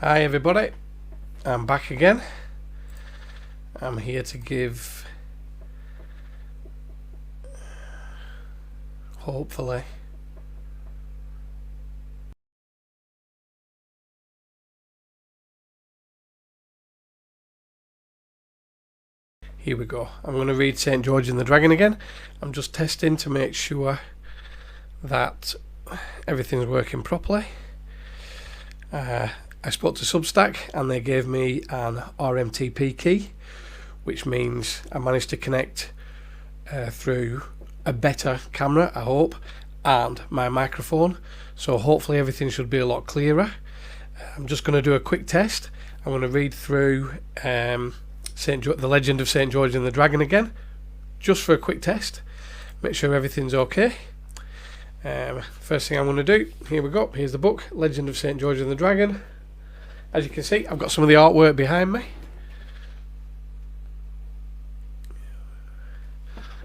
Hi everybody, I'm back again. I'm here to give, hopefully, here we go. I'm going to read St. George and the Dragon again. I'm just testing to make sure that everything's working properly. I spoke to Substack and they gave me an RMTP key, which means I managed to connect through a better camera, I hope, and my microphone. So hopefully everything should be a lot clearer. I'm just going to do a quick test. I'm going to read through the Legend of St. George and the Dragon again, just for a quick test. Make sure everything's okay. First thing I'm going to do, here we go, here's the book, Legend of St. George and the Dragon. As you can see, I've got some of the artwork behind me.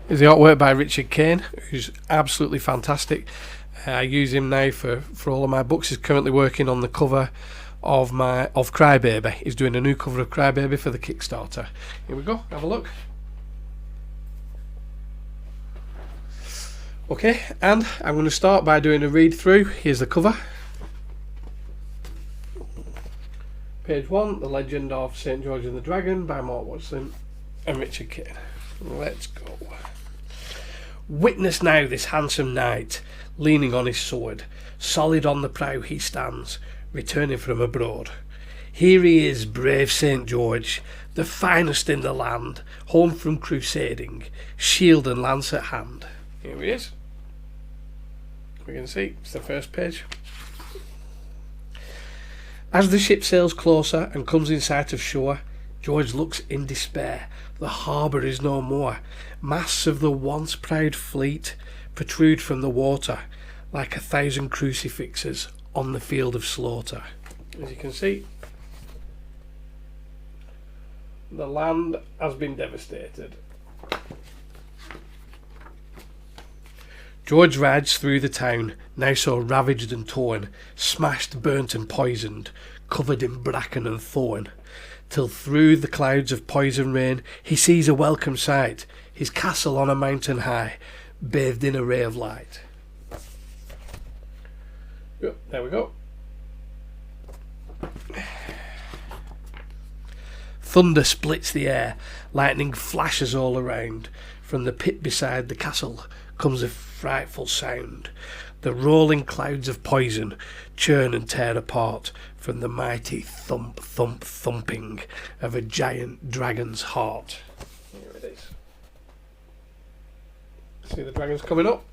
Here's the artwork by Richard Kane, who's absolutely fantastic. I use him now for all of my books. He's currently working on the cover of Crybaby. He's doing a new cover of Crybaby for the Kickstarter. Here we go, have a look. Okay, and I'm going to start by doing a read through. Here's the cover. Page 1, The Legend of St. George and the Dragon by Mark Watson and Richard Kane. Let's go. Witness now this handsome knight, leaning on his sword. Solid on the prow he stands, returning from abroad. Here he is, brave St. George, the finest in the land, home from crusading, shield and lance at hand. Here he is. We can see, it's the first page. As the ship sails closer and comes in sight of shore, George looks in despair. The harbour is no more. Masts of the once proud fleet protrude from the water like 1,000 crucifixes on the field of slaughter. As you can see, the land has been devastated. George rides through the town, now so ravaged and torn, smashed, burnt and poisoned, covered in bracken and thorn, till through the clouds of poison rain he sees a welcome sight, his castle on a mountain high, bathed in a ray of light. Yep, there we go. Thunder splits the air, lightning flashes all around. From the pit beside the castle comes a frightful sound. The rolling clouds of poison churn and tear apart from the mighty thump, thump, thumping of a giant dragon's heart. Here it is. See the dragons coming up?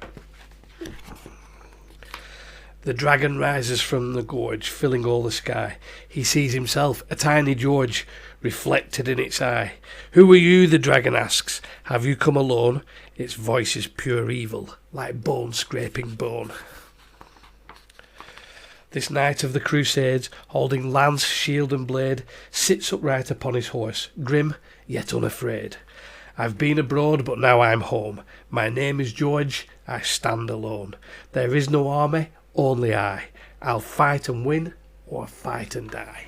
The dragon rises from the gorge, filling all the sky. He sees himself, a tiny George, reflected in its eye. Who are you? The dragon asks. Have you come alone? Its voice is pure evil, like bone scraping bone. This knight of the Crusades, holding lance, shield and blade, sits upright upon his horse, grim yet unafraid. I've been abroad, but now I'm home. My name is George, I stand alone. There is no army, only I. I'll fight and win, or fight and die.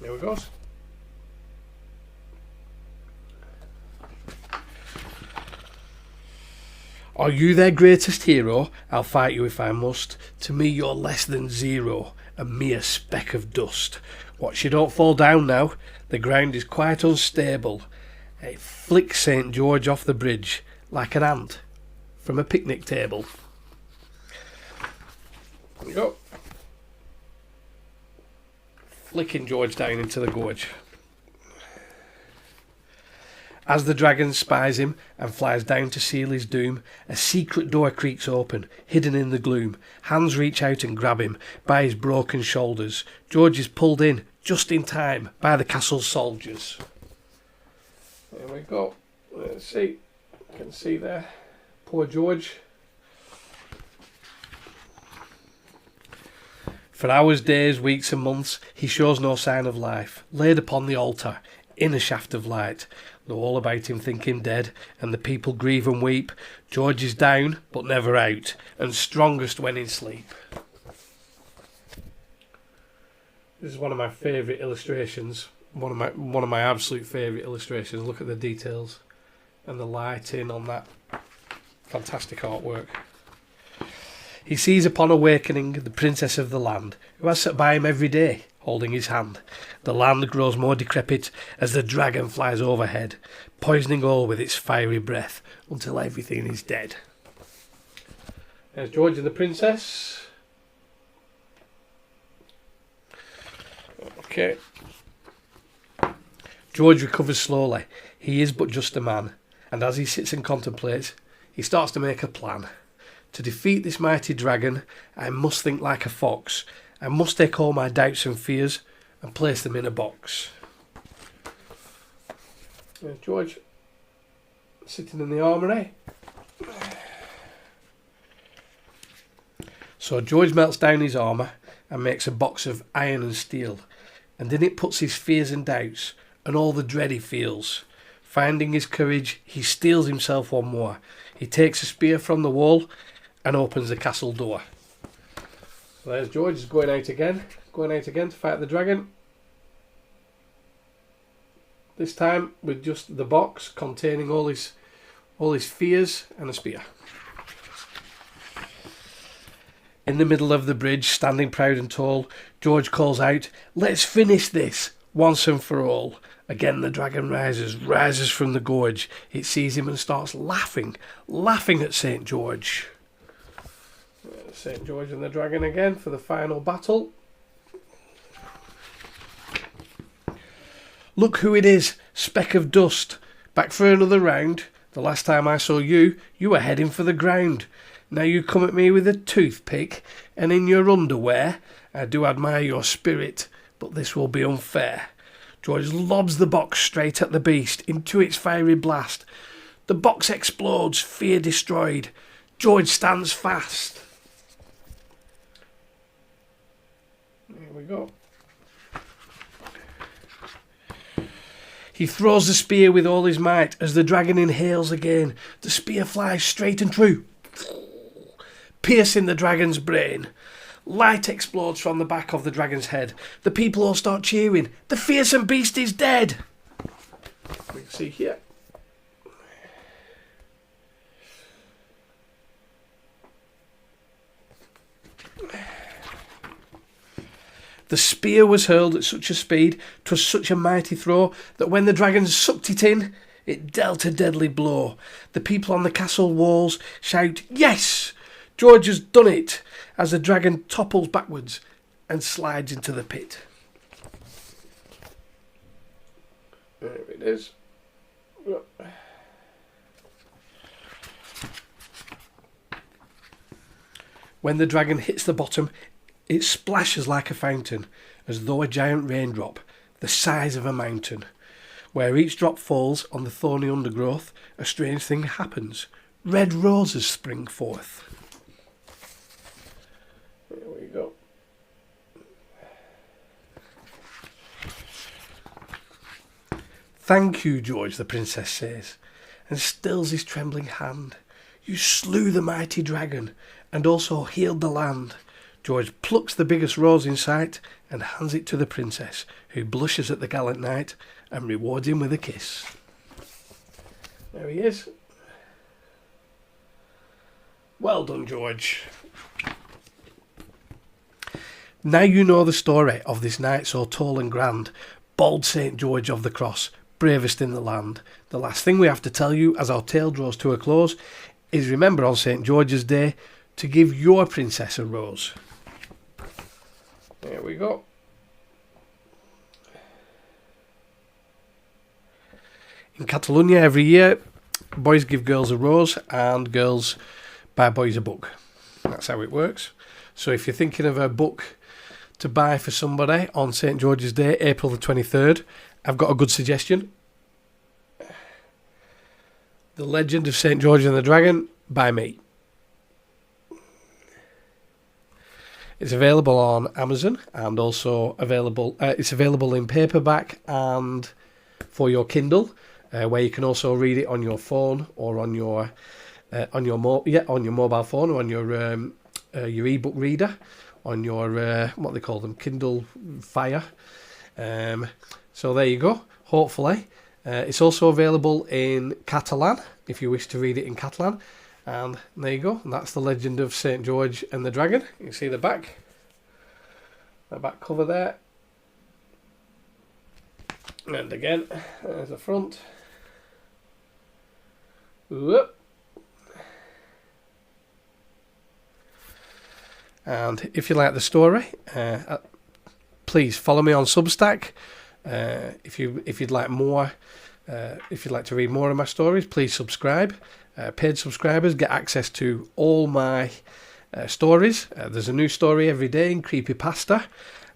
There we go. Are you their greatest hero? I'll fight you if I must. To me you're less than zero, a mere speck of dust. Watch you don't fall down now, the ground is quite unstable. It flicks St. George off the bridge like an ant from a picnic table. There we go. Flicking George down into the gorge. As the dragon spies him and flies down to seal his doom, a secret door creaks open, hidden in the gloom. Hands reach out and grab him by his broken shoulders. George is pulled in, just in time, by the castle's soldiers. There we go. Let's see. You can see there. Poor George. For hours, days, weeks and months, he shows no sign of life. Laid upon the altar, in a shaft of light. Though all about him think him dead, and the people grieve and weep, George is down, but never out, and strongest when in sleep. This is one of my favourite illustrations. One of my absolute favourite illustrations. Look at the details and the lighting on that fantastic artwork. He sees upon awakening the princess of the land, who has sat by him every day, holding his hand. The land grows more decrepit as the dragon flies overhead, poisoning all with its fiery breath until everything is dead. There's George and the princess. Okay. George recovers slowly. He is but just a man, and as he sits and contemplates, he starts to make a plan. To defeat this mighty dragon, I must think like a fox. I must take all my doubts and fears and place them in a box. There's George sitting in the armoury. So George melts down his armour and makes a box of iron and steel, and in it puts his fears and doubts and all the dread he feels. Finding his courage, he steels himself one more. He takes a spear from the wall and opens the castle door. So there's George going out again to fight the dragon. This time with just the box containing all his fears and a spear. In the middle of the bridge, standing proud and tall, George calls out, "Let's finish this once and for all." Again the dragon rises from the gorge. It sees him and starts laughing at St. George. St. George and the dragon again for the final battle. "Look who it is, speck of dust. Back for another round. The last time I saw you, you were heading for the ground. Now you come at me with a toothpick and in your underwear. I do admire your spirit, but this will be unfair." George lobs the box straight at the beast into its fiery blast. The box explodes, fear destroyed. George stands fast. Here we go. He throws the spear with all his might as the dragon inhales again. The spear flies straight and true, piercing the dragon's brain. Light explodes from the back of the dragon's head. The people all start cheering. The fearsome beast is dead. We can see here. The spear was hurled at such a speed, 'twas such a mighty throw, that when the dragon sucked it in, it dealt a deadly blow. The people on the castle walls shout, "Yes! George has done it," as the dragon topples backwards and slides into the pit. There it is. When the dragon hits the bottom, it splashes like a fountain, as though a giant raindrop, the size of a mountain. Where each drop falls on the thorny undergrowth, a strange thing happens. Red roses spring forth. There we go. "Thank you, George," the princess says, and stills his trembling hand. "You slew the mighty dragon, and also healed the land." George plucks the biggest rose in sight and hands it to the princess, who blushes at the gallant knight and rewards him with a kiss. There he is. Well done, George. Now you know the story of this knight so tall and grand, bold St. George of the Cross, bravest in the land. The last thing we have to tell you as our tale draws to a close is remember on St. George's Day to give your princess a rose. There we go. In Catalonia every year, boys give girls a rose and girls buy boys a book. That's how it works. So if you're thinking of a book to buy for somebody on St. George's Day, April the 23rd, I've got a good suggestion. The Legend of St. George and the Dragon by me. It's available on Amazon and also available. It's available in paperback and for your Kindle, where you can also read it on your phone or on your mobile phone or on your ebook reader, on your what they call them, Kindle Fire. So there you go. Hopefully, it's also available in Catalan if you wish to read it in Catalan. And there you go. And that's the Legend of St. George and the Dragon. You can see the back cover there. And again, there's the front. Whoop. And if you like the story, please follow me on Substack. If you'd like more, if you'd like to read more of my stories, please subscribe. Paid subscribers get access to all my stories. There's a new story every day in Creepypasta.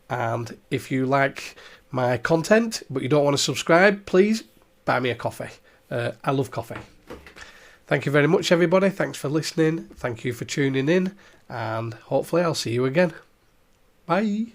And if you like my content but you don't want to subscribe, please buy me a coffee. I love coffee. Thank you very much, everybody. Thanks for listening. Thank you for tuning in. And hopefully I'll see you again. Bye.